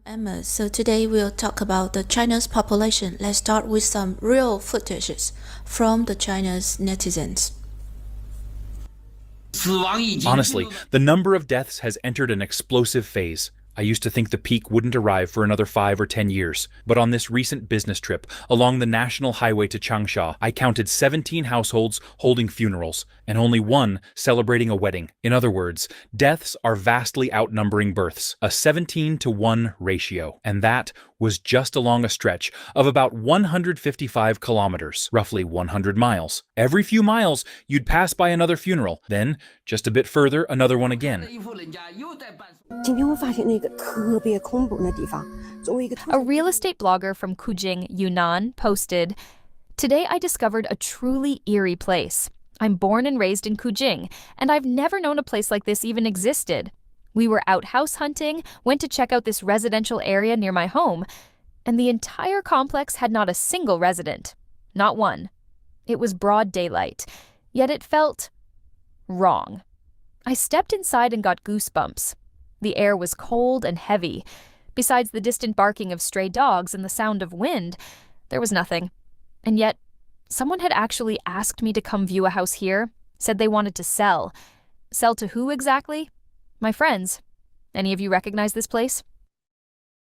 Emma. So today we'll talk about the China's population. Let's start with some real footages from the China's netizens. Honestly, the number of deaths has entered an explosive phase. I used to think the peak wouldn't arrive for another 5 or 10 years, but on this recent business trip along the national highway to Changsha, I counted 17 households holding funerals, and only one celebrating a wedding. In other words, deaths are vastly outnumbering births, a 17-to-1 ratio, and that was just along a stretch of about 155 kilometers, roughly 100 miles. Every few miles, you'd pass by another funeral, then, just a bit further, another one again. A real estate blogger from Kujing, Yunnan, posted, "Today I discovered a truly eerie place. I'm born and raised in Kujing, and I've never known a place like this even existed. We were out house hunting, went to check out this residential area near my home, and the entire complex had not a single resident. Not one. It was broad daylight, yet it felt wrong. I stepped inside and got goosebumps. The air was cold and heavy. Besides the distant barking of stray dogs and the sound of wind, there was nothing. And yet, someone had actually asked me to come view a house here, said they wanted to sell. Sell to who exactly? My friends. Any of you recognize this place?"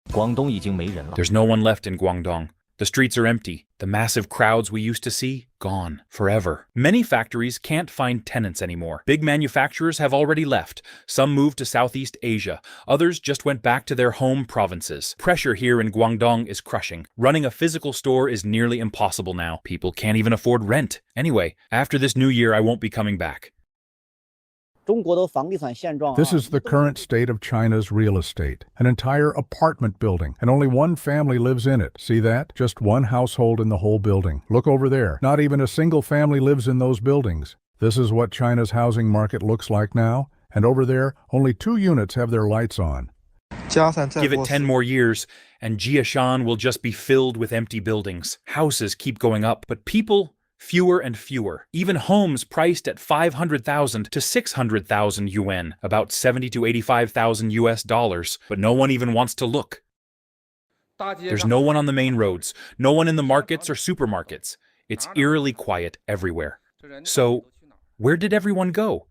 There's no one left in Guangdong. The streets are empty. The massive crowds we used to see, gone. Forever. Many factories can't find tenants anymore. Big manufacturers have already left. Some moved to Southeast Asia. Others just went back to their home provinces. Pressure here in Guangdong is crushing. Running a physical store is nearly impossible now. People can't even afford rent. Anyway, after this new year, I won't be coming back. This is the current state of China's real estate. An entire apartment building, and only one family lives in it. See that? Just one household in the whole building. Look over there. Not even a single family lives in those buildings. This is what China's housing market looks like now, and over there, only 2 units have their lights on. Give it 10 more years, and Jiashan will just be filled with empty buildings. Houses keep going up, but people fewer and fewer. Even homes priced at 500,000 to 600,000 yuan, about 70 to 85,000 US dollars, but no one even wants to look. There's no one on the main roads, no one in the markets or supermarkets. It's eerily quiet everywhere. So, where did everyone go?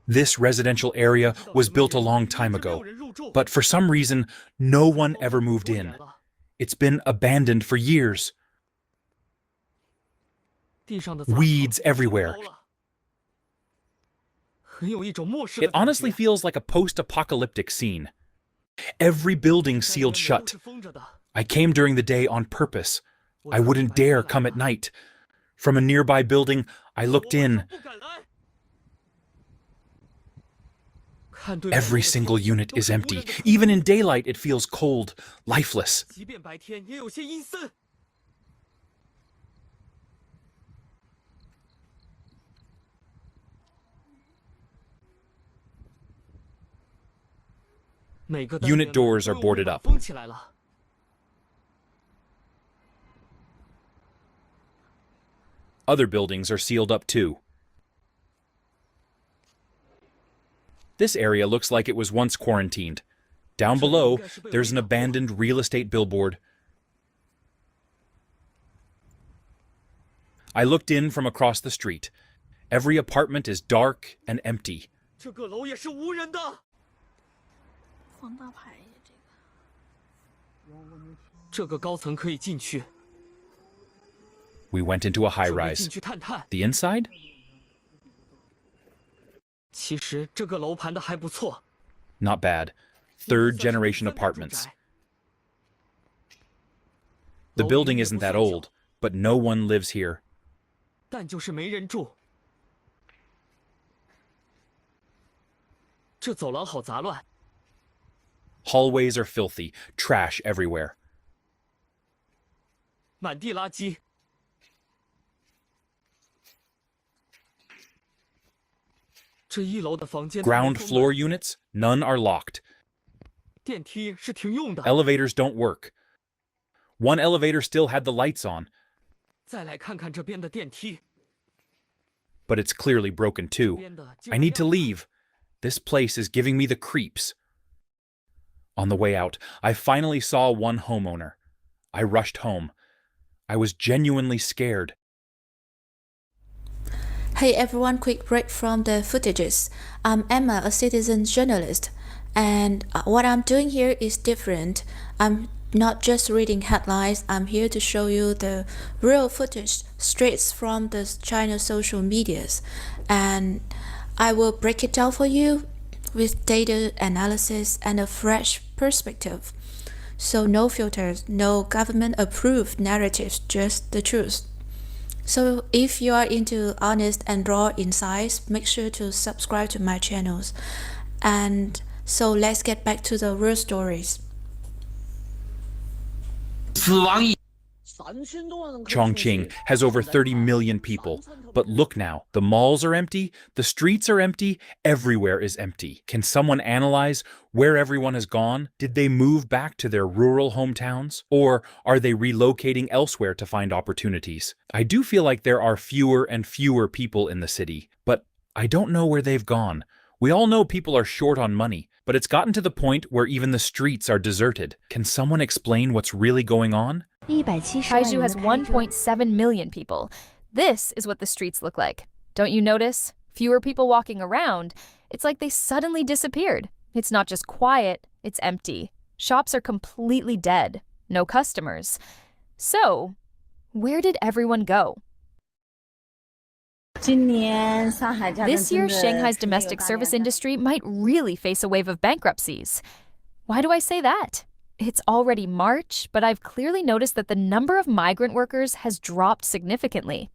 This residential area was built a long time ago, but for some reason, no one ever moved in. It's been abandoned for years. Weeds everywhere. It honestly feels like a post-apocalyptic scene. Every building sealed shut. I came during the day on purpose. I wouldn't dare come at night. From a nearby building, I looked in. Every single unit is empty. Even in daylight, it feels cold, lifeless. Unit doors are boarded up. Other buildings are sealed up too. This area looks like it was once quarantined. Down below, there's an abandoned real estate billboard. I looked in from across the street. Every apartment is dark and empty. We went into a high-rise. The inside? Not bad. 3rd-generation apartments. The building isn't that old, but no one lives here. Hallways are filthy, trash everywhere. Ground floor units, none are locked. Elevators don't work. One elevator still had the lights on, but it's clearly broken too. I need to leave. This place is giving me the creeps. On the way out, I finally saw one homeowner. I rushed home. I was genuinely scared. Hey everyone, quick break from the footages. I'm Emma, a citizen journalist, and what I'm doing here is different. I'm not just reading headlines, I'm here to show you the real footage straight from the China social medias, and I will break it down for you with data analysis and a fresh perspective. So no filters, no government-approved narratives, just the truth. So if you are into honest and raw insights, make sure to subscribe to my channels. And so let's get back to the real stories. Chongqing has over 30 million people. But look now, the malls are empty, the streets are empty, everywhere is empty. Can someone analyze where everyone has gone? Did they move back to their rural hometowns? Or are they relocating elsewhere to find opportunities? I do feel like there are fewer and fewer people in the city, but I don't know where they've gone. We all know people are short on money, but it's gotten to the point where even the streets are deserted. Can someone explain what's really going on? Kaiju has 1.7 million people. This is what the streets look like. Don't you notice? Fewer people walking around. It's like they suddenly disappeared. It's not just quiet, it's empty. Shops are completely dead. No customers. So, where did everyone go? This year, Shanghai's domestic service industry might really face a wave of bankruptcies. Why do I say that? It's already March, but I've clearly noticed that the number of migrant workers has dropped significantly.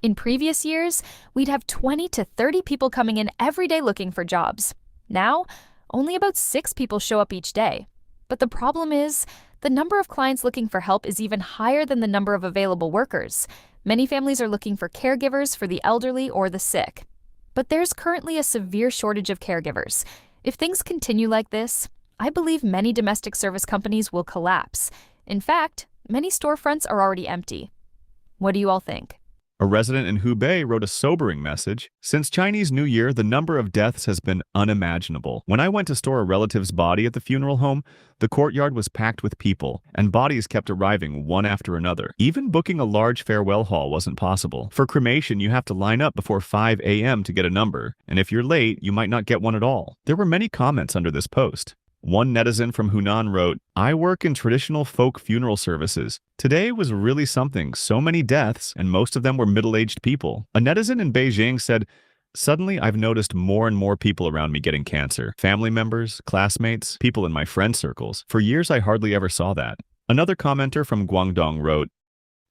In previous years, we'd have 20 to 30 people coming in every day looking for jobs. Now, only about 6 people show up each day. But the problem is, the number of clients looking for help is even higher than the number of available workers. Many families are looking for caregivers for the elderly or the sick. But there's currently a severe shortage of caregivers. If things continue like this, I believe many domestic service companies will collapse. In fact, many storefronts are already empty. What do you all think? A resident in Hubei wrote a sobering message. Since Chinese New Year, the number of deaths has been unimaginable. When I went to store a relative's body at the funeral home, the courtyard was packed with people, and bodies kept arriving one after another. Even booking a large farewell hall wasn't possible. For cremation, you have to line up before 5 a.m. to get a number, and if you're late, you might not get one at all. There were many comments under this post. One netizen from Hunan wrote, "I work in traditional folk funeral services. Today was really something, so many deaths, and most of them were middle-aged people." A netizen in Beijing said, "Suddenly I've noticed more and more people around me getting cancer. Family members, classmates, people in my friend circles. For years I hardly ever saw that." Another commenter from Guangdong wrote,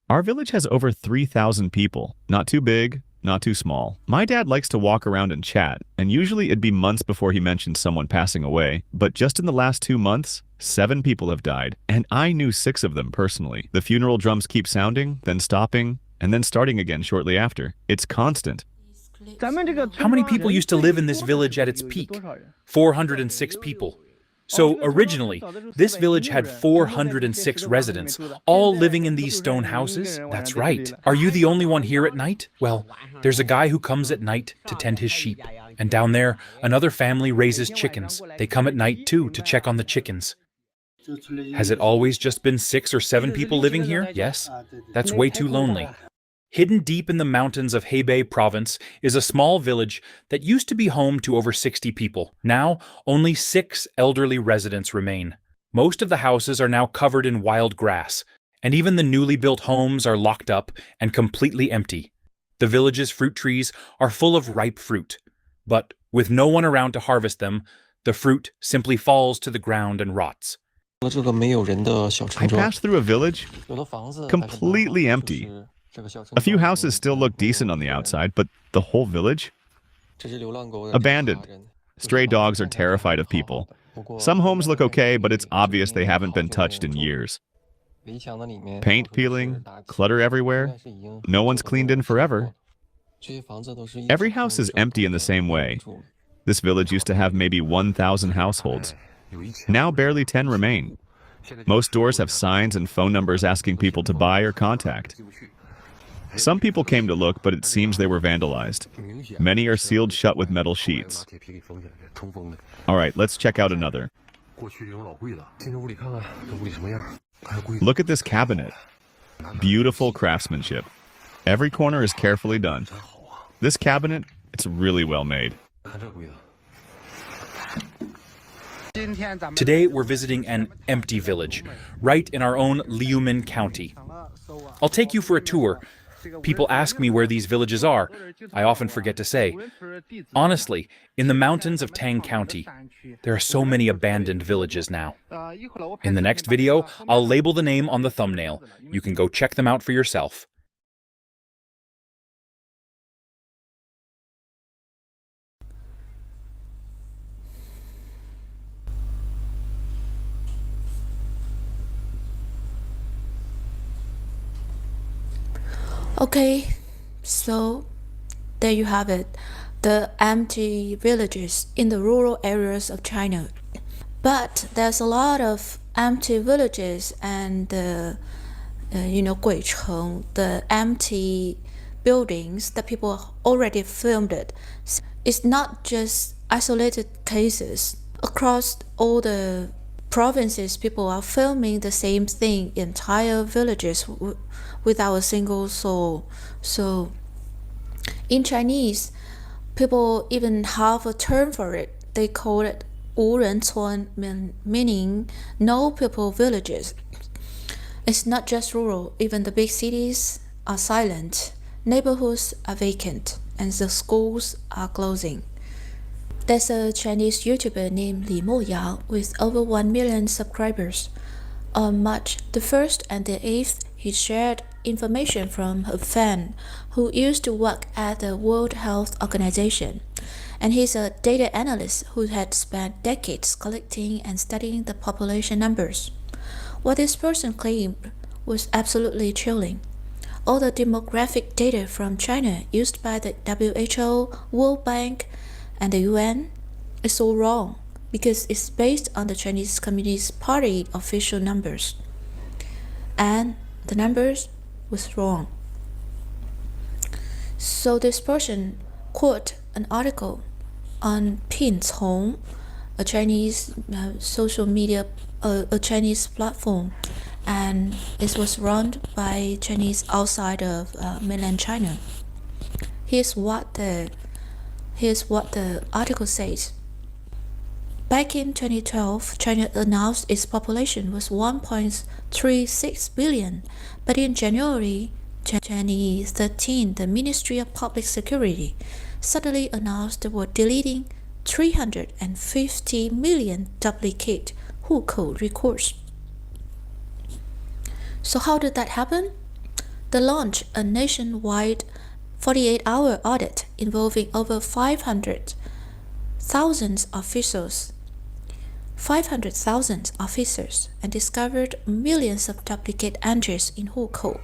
"Our village has over 3,000 people. Not too big, not too small. My dad likes to walk around and chat, and usually it'd be months before he mentions someone passing away. But just in the last 2 months, 7 people have died, and I knew 6 of them personally. The funeral drums keep sounding, then stopping, and then starting again shortly after. It's constant." How many people used to live in this village at its peak? 406 people. So originally, this village had 406 residents, all living in these stone houses? That's right. Are you the only one here at night? Well, there's a guy who comes at night to tend his sheep. And down there, another family raises chickens. They come at night too to check on the chickens. Has it always just been 6 or 7 people living here? Yes. That's way too lonely. Hidden deep in the mountains of Hebei province is a small village that used to be home to over 60 people. Now, only 6 elderly residents remain. Most of the houses are now covered in wild grass, and even the newly built homes are locked up and completely empty. The village's fruit trees are full of ripe fruit, but with no one around to harvest them, the fruit simply falls to the ground and rots. I passed through a village completely empty. A few houses still look decent on the outside, but the whole village? Abandoned. Stray dogs are terrified of people. Some homes look okay, but it's obvious they haven't been touched in years. Paint peeling, clutter everywhere. No one's cleaned in forever. Every house is empty in the same way. This village used to have maybe 1,000 households. Now barely 10 remain. Most doors have signs and phone numbers asking people to buy or contact. Some people came to look, but it seems they were vandalized. Many are sealed shut with metal sheets. All right, let's check out another. Look at this cabinet. Beautiful craftsmanship. Every corner is carefully done. This cabinet, it's really well made. Today we're visiting an empty village, right in our own Liumen County. I'll take you for a tour. People ask me where these villages are. I often forget to say. Honestly, in the mountains of Tang County, there are so many abandoned villages now. In the next video, I'll label the name on the thumbnail. You can go check them out for yourself. Okay, so there you have it, the empty villages in the rural areas of China. But there's a lot of empty villages and Guicheng, the empty buildings that people already filmed it. It's not just isolated cases. Across all the provinces, people are filming the same thing, entire villages without a single soul. So in Chinese, people even have a term for it. They call it 无人村, meaning no people villages. It's not just rural, even the big cities are silent, neighborhoods are vacant, and the schools are closing. There's a Chinese YouTuber named Li Moyang with over 1 million subscribers. On March the 1st and the 8th, he shared information from a fan who used to work at the World Health Organization. And he's a data analyst who had spent decades collecting and studying the population numbers. What this person claimed was absolutely chilling. All the demographic data from China used by the WHO, World Bank, and the UN is all wrong because it's based on the Chinese Communist Party official numbers. And the numbers was wrong. So this person quote an article on Pincong, a Chinese social media, a Chinese platform, and it was run by Chinese outside of mainland China. Here's what the article says. Back in 2012, China announced its population was 1.36 billion, but in January 2013, the Ministry of Public Security suddenly announced they were deleting 350 million duplicate hukou records. So how did that happen? They launched a nationwide 48-hour audit involving over 500,000 officers and discovered millions of duplicate entries in hukou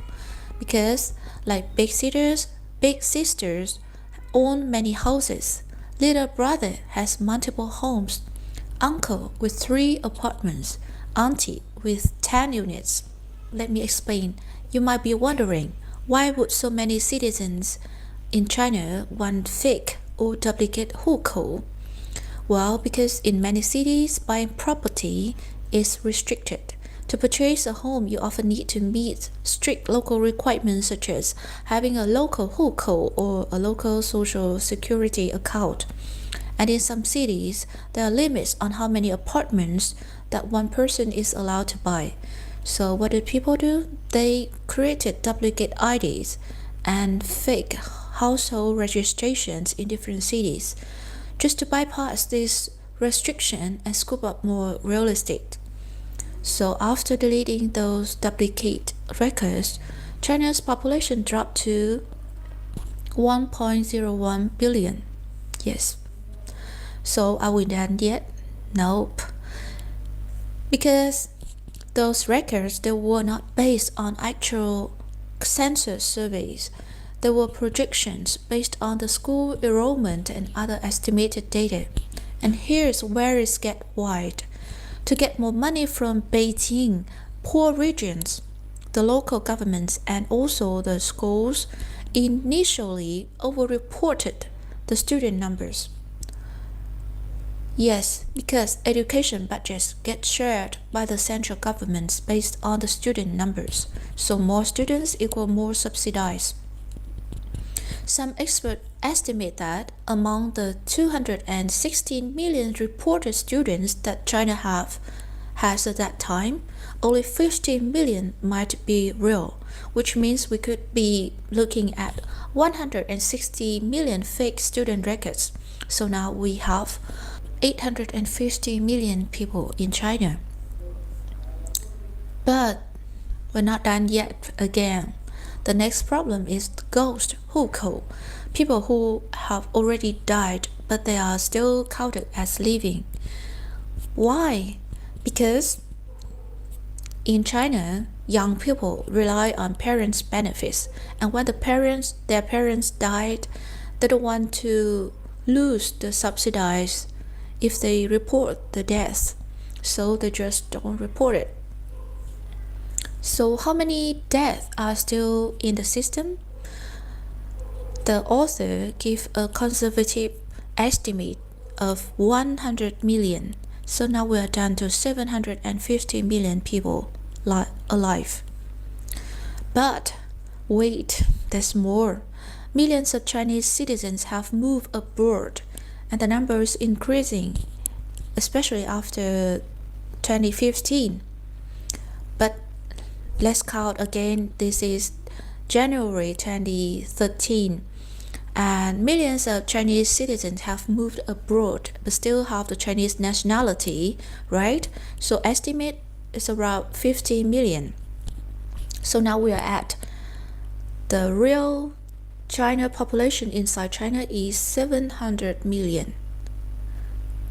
because, like big sisters own many houses, little brother has multiple homes, uncle with 3 apartments, auntie with 10 units. Let me explain. You might be wondering, why would so many citizens in China want fake or duplicate hukou? Well, because in many cities, buying property is restricted. To purchase a home, you often need to meet strict local requirements such as having a local hukou or a local social security account. And in some cities, there are limits on how many apartments that one person is allowed to buy. So what did people do? They created duplicate IDs and fake household registrations in different cities just to bypass this restriction and scoop up more real estate. So after deleting those duplicate records, China's population dropped to 1.01 billion. Yes. So are we done yet? Nope. Because those records, they were not based on actual census surveys. They were projections based on the school enrollment and other estimated data. And here's where it gets wild. To get more money from Beijing, poor regions, the local governments, and also the schools initially overreported the student numbers. Yes, because education budgets get shared by the central governments based on the student numbers, so more students equal more subsidized. Some experts estimate that among the 216 million reported students that China has at that time, only 15 million might be real, which means we could be looking at 160 million fake student records. So now we have 850 million people in China. But we're not done yet again. The next problem is the ghost hukou, people who have already died but they are still counted as living. Why? Because in China, young people rely on parents' benefits, and when their parents died, they don't want to lose the subsidies if they report the death, so they just don't report it. So how many deaths are still in the system? The author gives a conservative estimate of 100 million. So now we are down to 750 million people alive. But wait, there's more. Millions of Chinese citizens have moved abroad, and the number is increasing, especially after 2015. But let's count again. This is January 2013, and millions of Chinese citizens have moved abroad but still have the Chinese nationality, right? So estimate is around 50 million. So now we are at the real China population inside China is 700 million.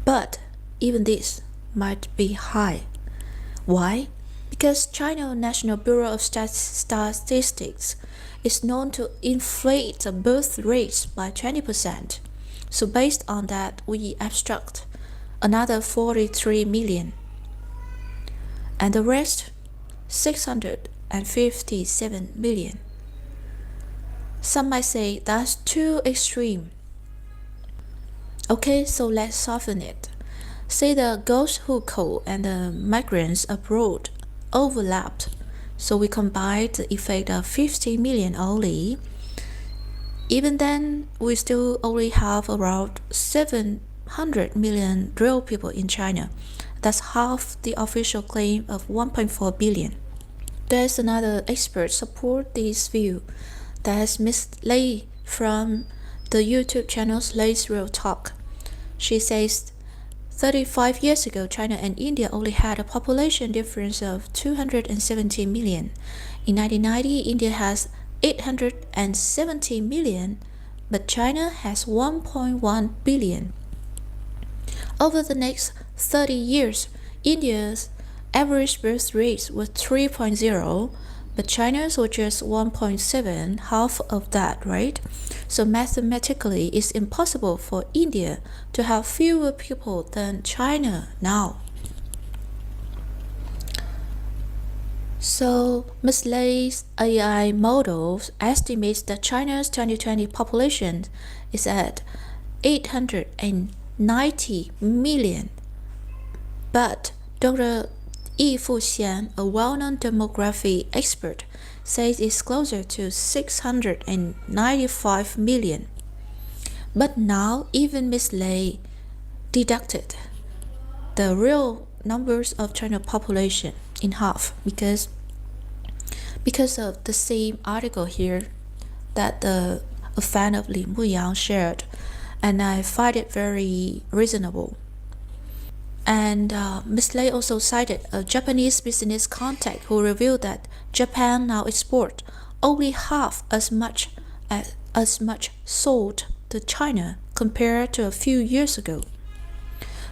But even this might be high. Why? Because China National Bureau of Statistics is known to inflate the birth rates by 20%. So based on that, we abstract another 43 million. And the rest, 657 million. Some might say that's too extreme. Okay, so let's soften it. Say the ghost hukou and the migrants abroad overlapped, so we combine the effect of 50 million only. Even then, we still only have around 700 million real people in China. That's half the official claim of 1.4 billion. There's another expert support this view. That's Miss Lei from the YouTube channel Lei's Real Talk. She says 35 years ago, China and India only had a population difference of 270 million. In 1990, India has 870 million, but China has 1.1 billion. Over the next 30 years, India's average birth rate was 3.0, but China's was just 1.7, half of that, right? So mathematically, it's impossible for India to have fewer people than China now. So Ms. Lei's AI model estimates that China's 2020 population is at 890 million. But Dr. Yi Fuxian, a well-known demography expert, says it's closer to 695 million. But now even Ms. Lei deducted the real numbers of China population in half because of the same article here that a fan of Li Muyang shared, and I find it very reasonable. And Ms. Lei also cited a Japanese business contact who revealed that Japan now exports only half as much sold to China compared to a few years ago.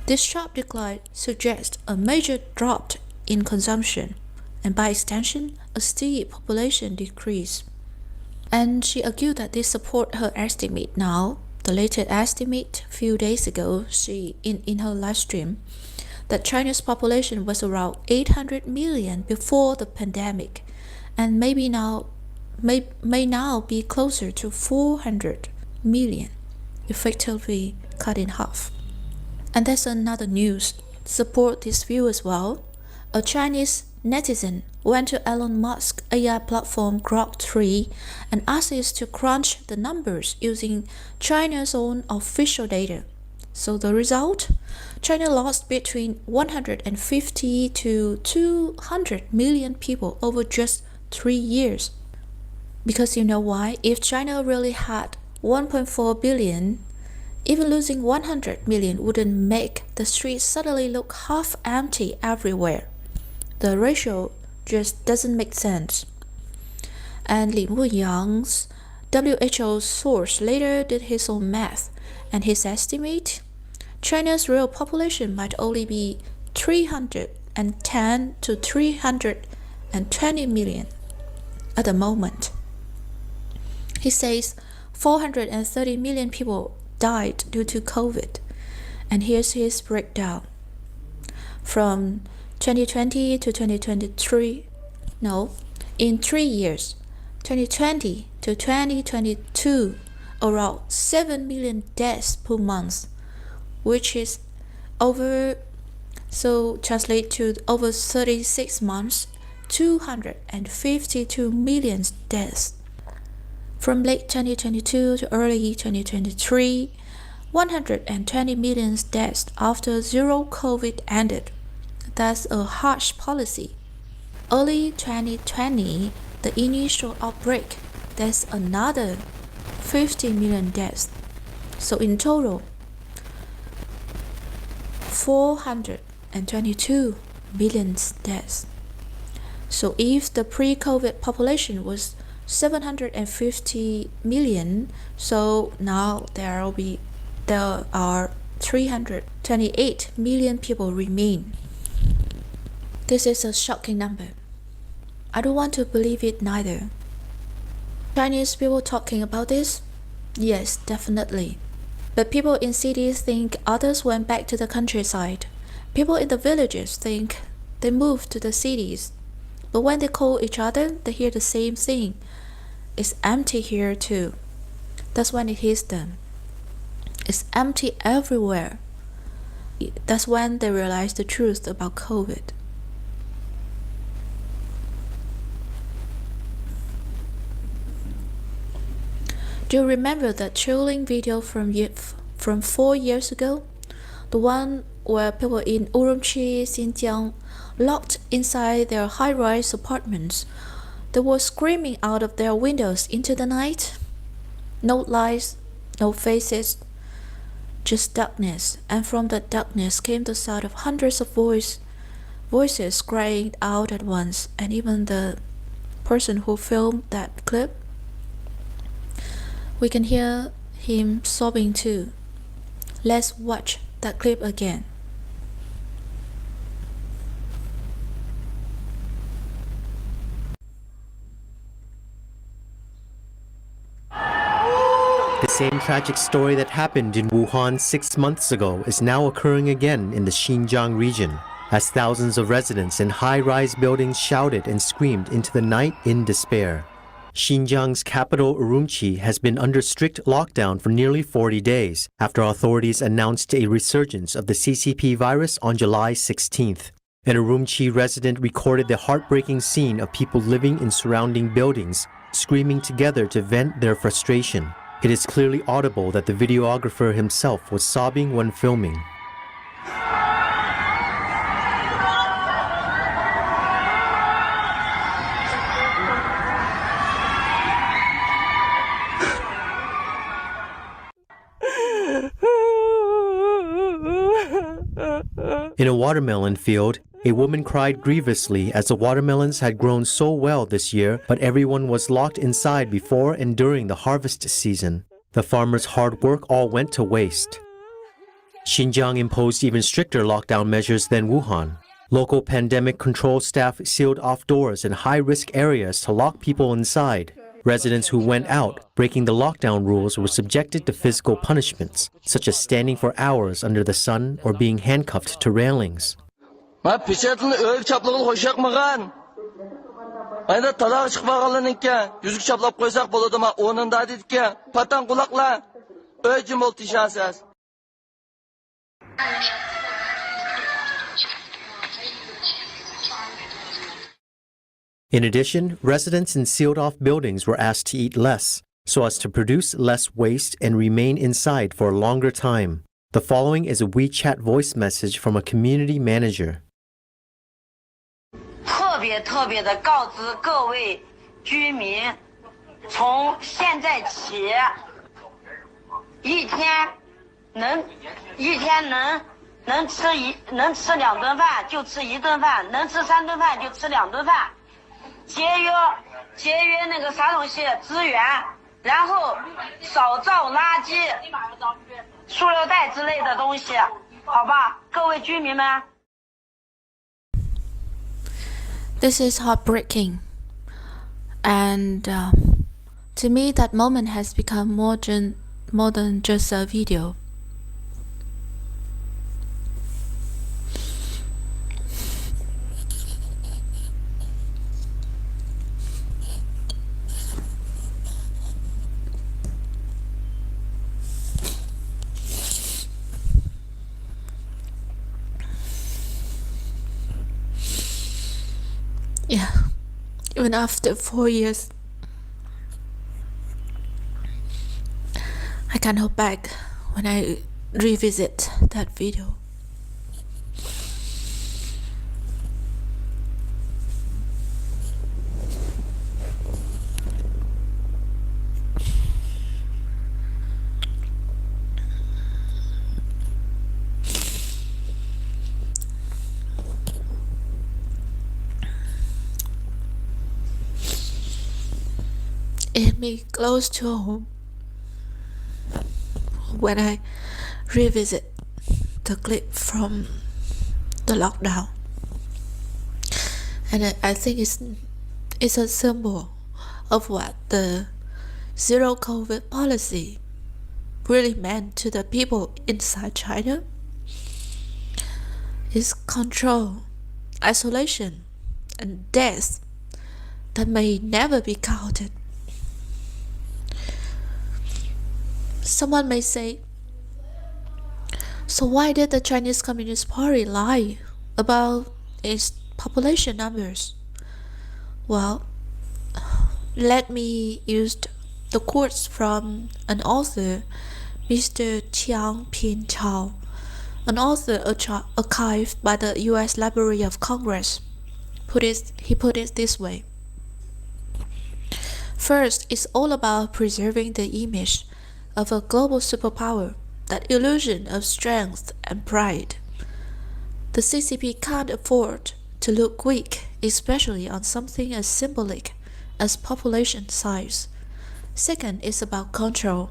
This sharp decline suggests a major drop in consumption, and by extension, a steep population decrease. And she argued that this supports her estimate now. The latest estimate a few days ago, she in her live stream, that China's population was around 800 million before the pandemic, and may now be closer to 400 million, effectively cut in half. And there's another news. Support this view as well. A Chinese netizen went to Elon Musk's AI platform Grok 3 and asked it to crunch the numbers using China's own official data. So the result? China lost between 150 to 200 million people over just 3 years. Because you know why? If China really had 1.4 billion, even losing 100 million wouldn't make the streets suddenly look half empty everywhere. The ratio just doesn't make sense. And Li Wenyang's WHO source later did his own math, and his estimate, China's real population might only be 310 to 320 million at the moment. He says 430 million people died due to COVID. And here's his breakdown. From 2020 to 2023, in 3 years, 2020 to 2022, around 7 million deaths per month, which is translate to over 36 months, 252 million deaths. From late 2022 to early 2023, 120 million deaths after zero COVID ended. That's a harsh policy. Early 2020, the initial outbreak, that's another 50 million deaths. So in total, 422 million deaths. So if the pre-COVID population was 750 million, so now there are 328 million people remain. This is a shocking number. I don't want to believe it neither. Chinese people talking about this? Yes, definitely. But people in cities think others went back to the countryside. People in the villages think they moved to the cities. But when they call each other, they hear the same thing. It's empty here too. That's when it hits them. It's empty everywhere. That's when they realize the truth about COVID. Do you remember that chilling video from 4 years ago? The one where people in Urumqi, Xinjiang, locked inside their high-rise apartments. They were screaming out of their windows into the night. No lights, no faces, just darkness. And from that darkness came the sound of hundreds of voices crying out at once. And even the person who filmed that clip, we can hear him sobbing too. Let's watch that clip again. The same tragic story that happened in Wuhan 6 months ago is now occurring again in the Xinjiang region, as thousands of residents in high-rise buildings shouted and screamed into the night in despair. Xinjiang's capital Urumqi has been under strict lockdown for nearly 40 days after authorities announced a resurgence of the CCP virus on July 16th. An Urumqi resident recorded the heartbreaking scene of people living in surrounding buildings, screaming together to vent their frustration. It is clearly audible that the videographer himself was sobbing when filming. In a watermelon field, a woman cried grievously as the watermelons had grown so well this year, but everyone was locked inside before and during the harvest season. The farmers' hard work all went to waste. Xinjiang imposed even stricter lockdown measures than Wuhan. Local pandemic control staff sealed off doors in high-risk areas to lock people inside. Residents who went out, breaking the lockdown rules, were subjected to physical punishments, such as standing for hours under the sun or being handcuffed to railings. In addition, residents in sealed-off buildings were asked to eat less, so as to produce less waste and remain inside for a longer time. The following is a WeChat voice message from a community manager. 特别的告知各位居民，从现在起，一天能吃2顿饭就吃1顿饭，能吃3顿饭就吃2顿饭，节约那个啥东西资源，然后少造垃圾、塑料袋之类的东西，好吧，各位居民们。This is heartbreaking, and to me that moment has become more than just a video. Yeah, even after 4 years, I can't hold back when I revisit that video. It hit me close to home when I revisit the clip from the lockdown, and I think it's a symbol of what the zero COVID policy really meant to the people inside China. Is control, isolation, and death that may never be counted. Someone may say, so why did the Chinese Communist Party lie about its population numbers? Well, let me use the quotes from an author, Mr. Chiang Ping-Chao, an author archived by the U.S. Library of Congress. He put it this way. First, it's all about preserving the image of a global superpower, that illusion of strength and pride. The CCP can't afford to look weak, especially on something as symbolic as population size. Second, it's about control.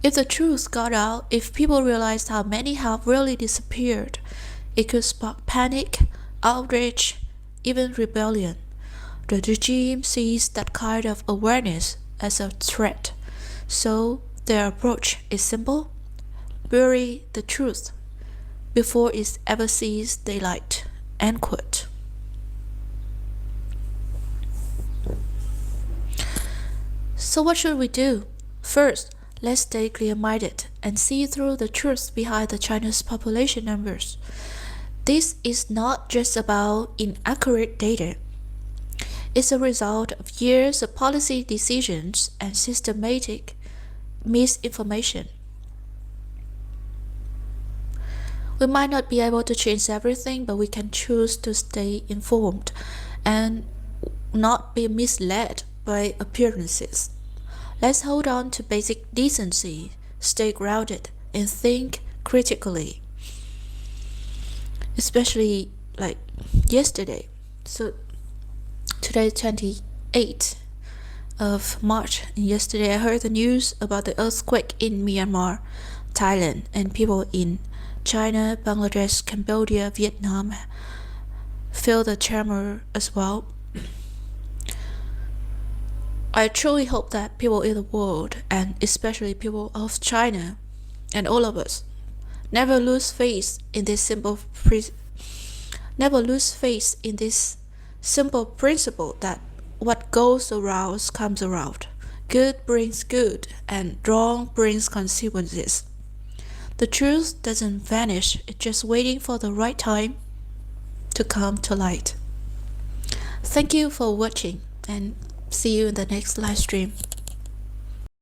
If the truth got out, if people realized how many have really disappeared, it could spark panic, outrage, even rebellion. The regime sees that kind of awareness as a threat, so their approach is simple: bury the truth before it ever sees daylight. End quote. So what should we do? First, let's stay clear-minded and see through the truth behind the China's population numbers. This is not just about inaccurate data. It's a result of years of policy decisions and systematic misinformation. We might not be able to change everything, but we can choose to stay informed and not be misled by appearances. Let's hold on to basic decency, stay grounded, and think critically. Especially like yesterday. So today, 28th of March, and yesterday I heard the news about the earthquake in Myanmar, Thailand, and people in China, Bangladesh, Cambodia, Vietnam feel the tremor as well. I truly hope that people in the world, and especially people of China, and all of us, never lose faith in this simple principle that what goes around comes around. Good brings good, and wrong brings consequences. The truth doesn't vanish, it's just waiting for the right time to come to light. Thank you for watching and see you in the next live stream.